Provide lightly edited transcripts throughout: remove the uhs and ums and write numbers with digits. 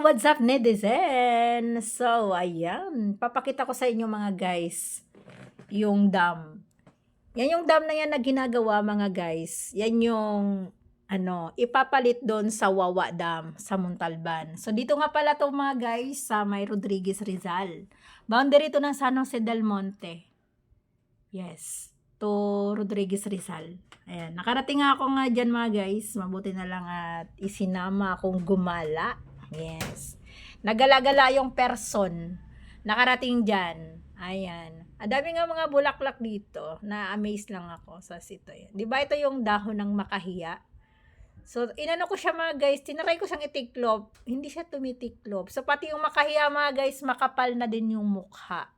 What's up, netizen? So, ayan. Papakita ko sa inyo mga guys, yung dam. Yan yung dam na yan na ginagawa mga guys. Yan yung ipapalit doon sa Wawa Dam sa Montalban. So, dito nga pala to mga guys sa may Rodriguez Rizal. Boundary to ng San Jose del Monte. Yes. To Rodriguez Rizal. Ayan. Nakarating nga ako nga dyan mga guys. Mabuti na lang at isinama akong gumala. Yes. Nagalagala yung person. Nakarating dyan. Ayan. Ang dami nga mga bulaklak dito. Na-amaze lang ako sa sito. Di ba ito yung dahon ng makahiya? So, inano ko siya mga guys. Tinaray ko siyang itiklop. Hindi siya tumitiklop. So, pati yung makahiya mga guys, makapal na din yung mukha.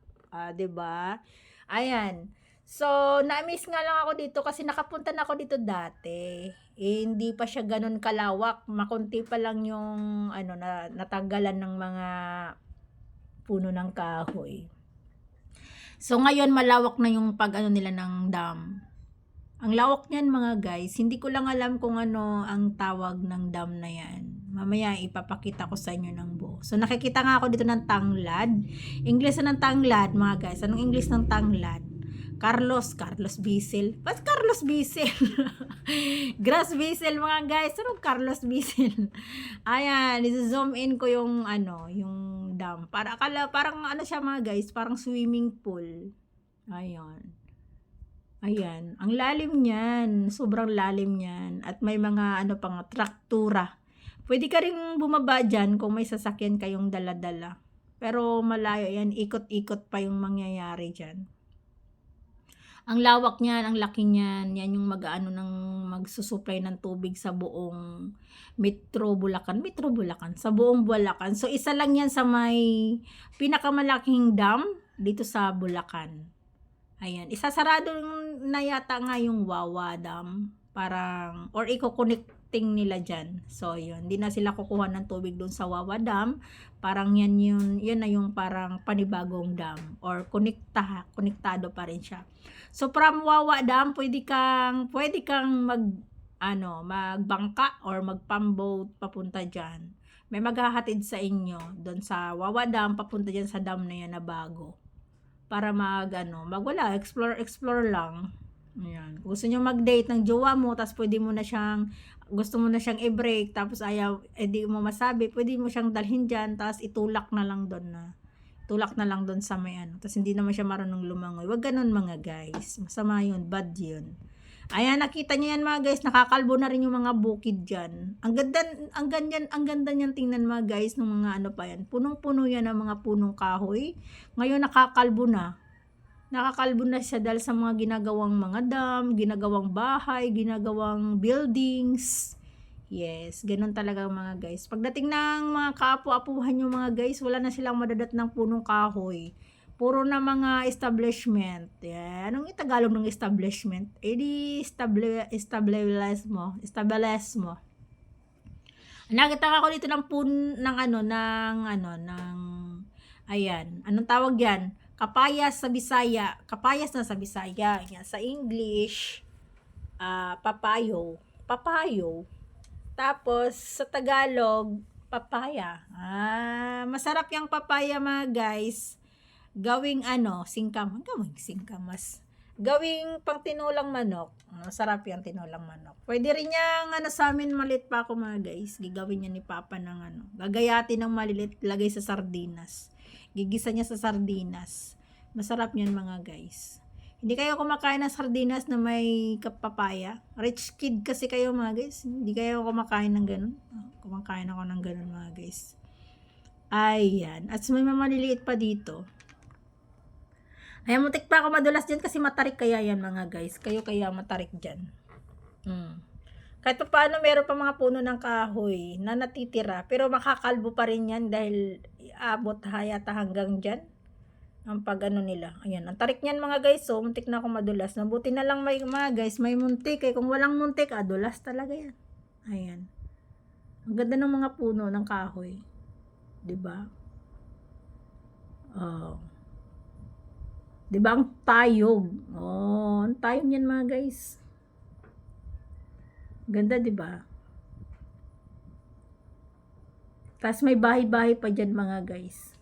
Di ba? Ayan. So, na-miss nga lang ako dito kasi nakapunta na ako dito dati. Hindi pa siya ganun kalawak. Makunti pa lang yung natanggalan ng mga puno ng kahoy. So, ngayon malawak na yung nila ng dam. Ang lawak niyan mga guys. Hindi ko lang alam kung ano ang tawag ng dam na yan. Mamaya ipapakita ko sa inyo ng buo. So, nakikita nga ako dito ng tanglad. English ng tanglad mga guys. Anong English ng tanglad? Carlos Bisil. Ba't Carlos Bisil? Grass Bisil mga guys. Anong Carlos Bisil? Ayan, zoom in ko yung yung dam. Parang siya mga guys, parang swimming pool. Ayan, ang lalim niyan, sobrang lalim niyan. At may mga pang traktura. Pwede ka ring bumaba dyan kung may sasakyan kayong dala-dala. Pero malayo yan, ikot-ikot pa yung mangyayari dyan. Ang lawak niyan, ang laki niyan. Yan yung magsusupply ng tubig sa buong Metro Bulacan, sa buong Bulacan. So, isa lang yan sa may pinakamalaking dam dito sa Bulacan. Ayan, isasarado na yata nga yung Wawa Dam. Parang, or i-connecting nila dyan. So, yun. Hindi na sila kukuha ng tubig doon sa Wawa Dam. Parang yan na yung parang panibagong dam. Or konektado pa rin siya. So, from Wawa Dam, pwede kang magbangka or magpamboat papunta dyan. May maghahatid sa inyo doon sa Wawa Dam, papunta dyan sa dam na yan na bago. Para explore lang. Ayan. Gusto niyo mag-date ng jowa mo, tapos gusto mo na siyang i-break, tapos ayaw, di mo masabi, pwede mo siyang dalhin dyan, tapos itulak na lang doon sa may tapos hindi naman siya marunong lumangoy. Wag ganun mga guys. Masama yun, bad yun. Ayan, nakita niyo yan mga guys, nakakalbo na rin yung mga bukid dyan. Ang ganda niyan tingnan mga guys, ng mga pa yan. Punong-puno yan ng mga punong kahoy. Ngayon nakakalbo na. Nakakalbo na siya dahil sa mga ginagawang mga dam, ginagawang bahay, ginagawang buildings. Yes, ganun talaga mga guys. Pagdating ng mga kaapu-apuhan yung mga guys, wala na silang madadat ng punong kahoy. Puro na mga establishment. Yan. Anong Tagalog ng establishment? Di establish mo. Nakita ko dito ng ayan. Anong tawag yan? Kapayas na sa Bisaya. Yan. Sa English, papayo. Tapos, sa Tagalog, papaya. Masarap yung papaya mga guys. Gawing singkamas. Gawing pang tinulang manok. Masarap yung tinulang manok. Pwede rin yang sa amin malit pa ako mga guys. Gigawin niya ni Papa ng gagayatin ng malilit, lagay sa sardinas. Gigisa niya sa sardinas. Masarap yan mga guys. Hindi kayo kumakain ng sardinas na may kapapaya. Rich kid kasi kayo mga guys. Hindi kayo kumakain ng ganun. Kumakain ako ng ganun mga guys. Ayan. At may maliliit pa dito. Ayan, muntik pa ako madulas dyan kasi matarik kaya yan mga guys. Kayo kaya matarik dyan. Kahit pa paano meron pa mga puno ng kahoy na natitira. Pero makakalbo pa rin yan dahil abot hayata hanggang dyan. Ang nila. Ayan, ang tarik niyan mga guys. So, muntik na ako madulas. Nabuti na lang mga guys, may muntik. Kung walang muntik, dulas talaga yan. Ayan. Ang ganda ng mga puno ng kahoy. Diba? Diba ang tayog? Ang tayog niyan mga guys. Ganda diba? Tas may bahay-bahay pa dyan mga guys.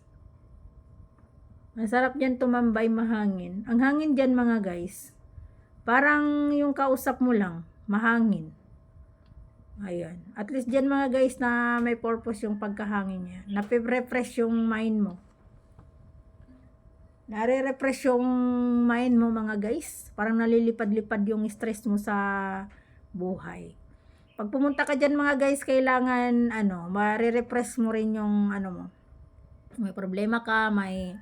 Masarap dyan tumambay, mahangin. Ang hangin dyan mga guys, parang yung kausap mo lang, mahangin. Ayan. At least dyan mga guys na may purpose yung pagkahangin niya. Nape-refresh yung mind mo. Nare-refresh yung mind mo mga guys. Parang nalilipad-lipad yung stress mo sa buhay. Pag pumunta ka dyan mga guys, kailangan mare-refresh mo rin yung mo. May problema ka, may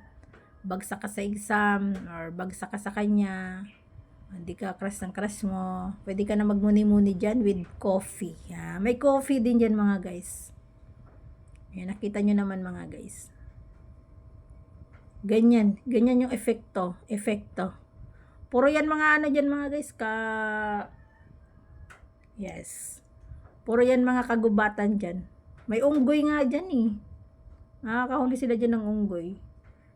bagsak ka sa exam, or bagsak ka sa kanya, hindi ka crush ng crush mo, pwede ka na magmuni-muni dyan with coffee. May coffee din dyan mga guys. Ayan, nakita nyo naman mga guys. Ganyan yung efekto. Puro yan mga dyan mga guys, yes. Puro yan mga kagubatan dyan. May unggoy nga dyan eh. Nakakahuli sila dyan ng unggoy.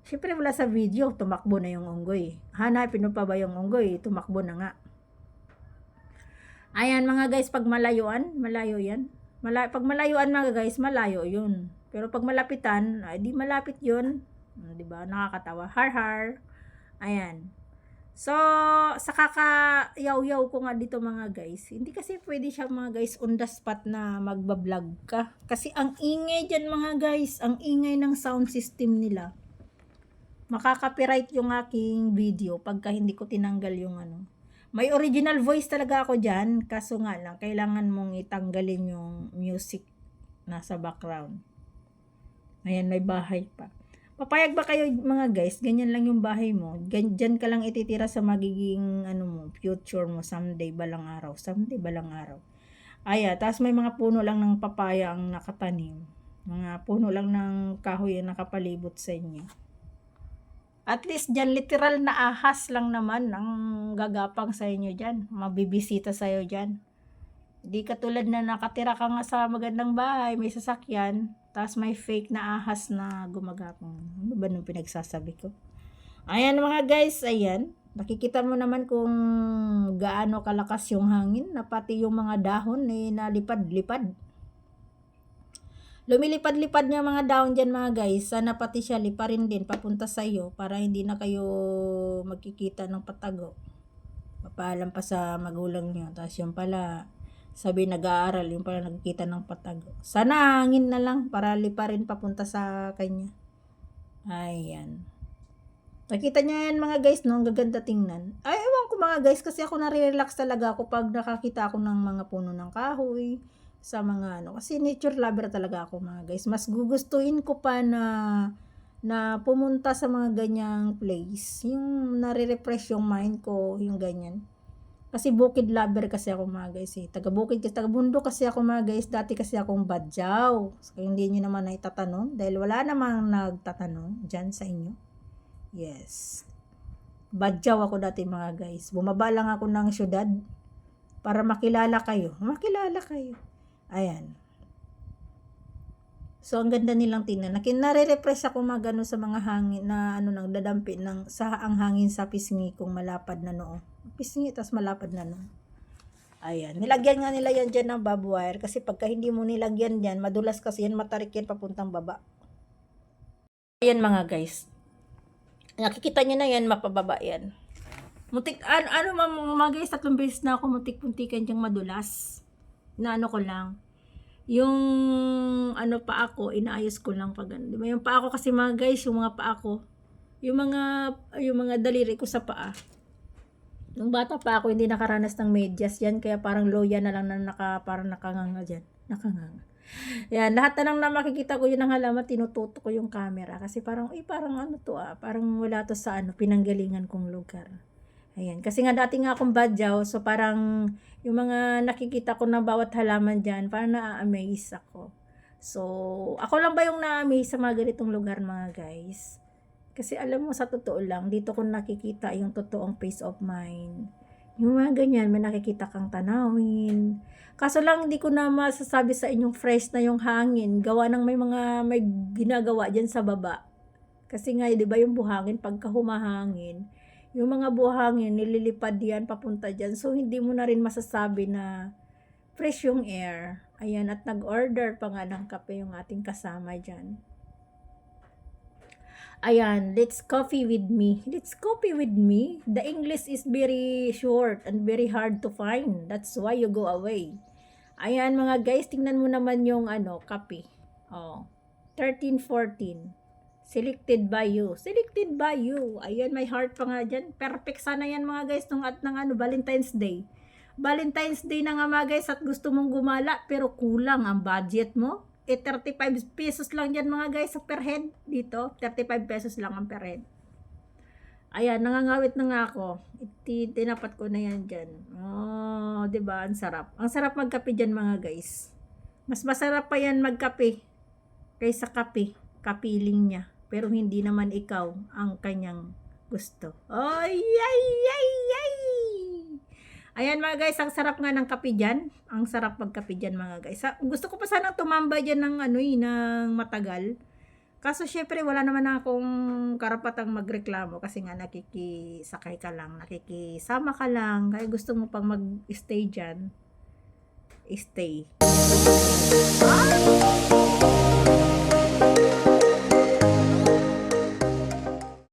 Siyempre wala sa video, tumakbo na yung unggoy. Hanapin mo pa ba yung unggoy? Tumakbo na nga. Ayan mga guys, pag malayuan, malayo yan. Pag malayuan mga guys, malayo yun. Pero pag malapitan, ay di malapit yun. Diba? Nakakatawa. Har. Ayan. So, sa kakayaw-yaw ko nga dito mga guys, hindi kasi pwede siya mga guys on the spot na magbablog ka. Kasi ang ingay dyan mga guys, ang ingay ng sound system nila. Makaka-copyright yung aking video pagka hindi ko tinanggal yung May original voice talaga ako dyan, kaso nga lang, kailangan mong itanggalin yung music nasa background. Ayan, may bahay pa. Papayag ba kayo mga guys, ganyan lang yung bahay mo, dyan ka lang ititira sa magiging future mo, someday balang araw. Tapos may mga puno lang ng papaya ang nakatanim. Mga puno lang ng kahoy ang nakapalibot sa inyo. At least dyan, literal na ahas lang naman ang gagapang sa inyo dyan. Mabibisita sa'yo dyan. Hindi katulad na nakatira ka nga sa magandang bahay, may sasakyan, tapos may fake na ahas na gumagapang. Ano ba nung pinagsasabi ko? Ayan mga guys, ayan. Nakikita mo naman kung gaano kalakas yung hangin, na pati yung mga dahon nalipad-lipad. Lumilipad-lipad niya mga dahon dyan mga guys. Sana pati siya liparin din papunta sa iyo para hindi na kayo magkikita ng patago. Papaalam pa sa magulang niyo. Tapos yung pala, sabi nag-aaral, yung pala nagkikita ng patago. Sana hangin na lang para liparin papunta sa kanya. Ayan. Nakita niya yan mga guys, no? Ang gaganda tingnan. Ay, ewan ko mga guys, kasi ako nare-relax talaga ako pag nakakita ako ng mga puno ng kahoy, sa mga kasi nature lover talaga ako mga guys. Mas gugustuhin ko pa na pumunta sa mga ganyang place. Yung nare-refresh yung mind ko, yung ganyan. Kasi bukid lover kasi ako mga guys eh. Taga-bukid kasi, taga-bundok kasi ako mga guys. Dati kasi akong badyaw. So, hindi nyo naman na itatanong. Dahil wala namang nagtatanong dyan sa inyo. Yes. Badyaw ako dati mga guys. Bumaba lang ako ng syudad para makilala kayo. Ayan. So, ang ganda nilang tingnan. Nare-refresh ako magano sa mga hangin na nagdadampi sa ang hangin sa pisngi kong malapad na noo. Pisngi, tas malapad na noo. Ayan. Nilagyan nga nila yan dyan ng barbed wire kasi pagka hindi mo nilagyan dyan, madulas kasi yan, matarik yan papuntang baba. Ayan mga guys. Nakikita nyo na yan, mapababa yan. Mga guys, 3 beses na ako muntik-puntikan dyang madulas. Ko lang. Yung pa ako, inaayos ko lang pag Di ba? Yung paa ko kasi mga guys, yung mga paa ko, yung mga daliri ko sa paa. Nung bata pa ako, hindi nakaranas ng medyas yan, kaya parang loya na lang na parang nakanganga dyan. Nakanganga. Yan, lahat na lang na makikita ko yun ang halaman, tinututo ko yung camera. Kasi parang parang wala to sa pinanggalingan kong lugar. Ayan, kasi nga dati nga akong badyaw, so parang yung mga nakikita ko na bawat halaman dyan, parang na-amaze ako. So, ako lang ba yung na-amaze sa mga ganitong lugar mga guys? Kasi alam mo, sa totoo lang, dito ko nakikita yung totoong peace of mind. Yung mga ganyan, may nakikita kang tanawin. Kaso lang, hindi ko na masasabi sa inyong fresh na yung hangin. Gawa ng may ginagawa dyan sa baba. Kasi nga, di ba yung buhangin, pagka humahangin, yung mga buhangin, nililipad yan, papunta dyan. So, hindi mo na rin masasabi na fresh yung air. Ayan, at nag-order pa nga ng kape yung ating kasama dyan. Ayan, let's coffee with me. Let's coffee with me. The English is very short and very hard to find. That's why you go away. Ayan mga guys, tingnan mo naman yung kape. Oh, 13, 14. Selected by you. Selected by you. Ayan, may heart pa nga dyan. Perfect sana yan mga guys nung Valentine's Day. Valentine's Day na nga mga guys at gusto mong gumala pero kulang ang budget mo. 35 pesos lang yan mga guys per head dito. 35 pesos lang ang per head. Ayan, nangangawit na nga ako. Tinapat ko na yan dyan. Oh, diba? Ang sarap. Ang sarap magkape dyan mga guys. Mas masarap pa yan magkape kaysa kape. Kapiling niya. Pero hindi naman ikaw ang kanyang gusto. Ay, ay, ay, ay! Ayan mga guys, ang sarap nga ng kape dyan. Ang sarap magkape dyan mga guys. Gusto ko pa sanang tumambay dyan ng ng matagal. Kaso syempre wala naman akong karapatang magreklamo kasi nga nakikisakay ka lang, nakikisama ka lang. Kaya gusto mo pang mag-stay dyan, stay.